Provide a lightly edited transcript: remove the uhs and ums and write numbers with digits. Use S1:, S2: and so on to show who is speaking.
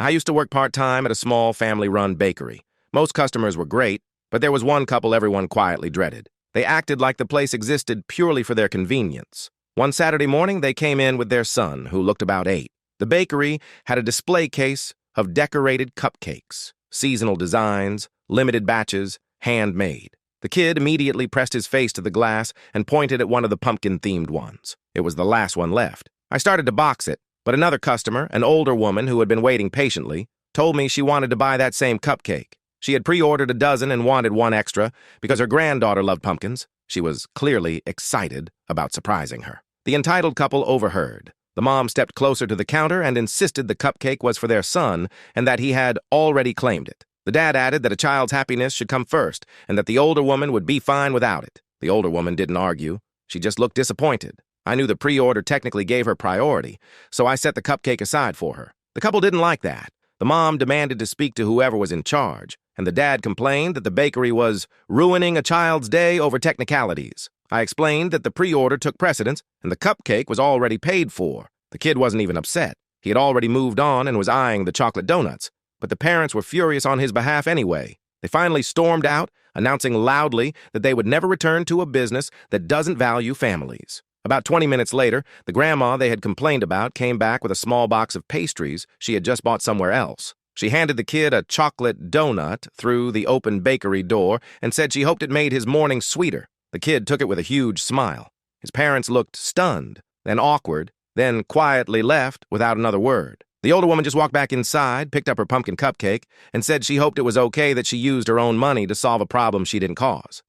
S1: I used to work part-time at a small family-run bakery. Most customers were great, but there was one couple everyone quietly dreaded. They acted like the place existed purely for their convenience. One Saturday morning, they came in with their son, who looked about 8. The bakery had a display case of decorated cupcakes, seasonal designs, limited batches, handmade. The kid immediately pressed his face to the glass and pointed at one of the pumpkin-themed ones. It was the last one left. I started to box it, but another customer, an older woman who had been waiting patiently, told me she wanted to buy that same cupcake. She had pre-ordered a dozen and wanted one extra because her granddaughter loved pumpkins. She was clearly excited about surprising her. The entitled couple overheard. The mom stepped closer to the counter and insisted the cupcake was for their son and that he had already claimed it. The dad added that a child's happiness should come first and that the older woman would be fine without it. The older woman didn't argue. She just looked disappointed. I knew the pre-order technically gave her priority, so I set the cupcake aside for her. The couple didn't like that. The mom demanded to speak to whoever was in charge, and the dad complained that the bakery was ruining a child's day over technicalities. I explained that the pre-order took precedence, and the cupcake was already paid for. The kid wasn't even upset. He had already moved on and was eyeing the chocolate donuts. But the parents were furious on his behalf anyway. They finally stormed out, announcing loudly that they would never return to a business that doesn't value families. About 20 minutes later, the grandma they had complained about came back with a small box of pastries she had just bought somewhere else. She handed the kid a chocolate donut through the open bakery door and said she hoped it made his morning sweeter. The kid took it with a huge smile. His parents looked stunned, then awkward, then quietly left without another word. The older woman just walked back inside, picked up her pumpkin cupcake, and said she hoped it was okay that she used her own money to solve a problem she didn't cause.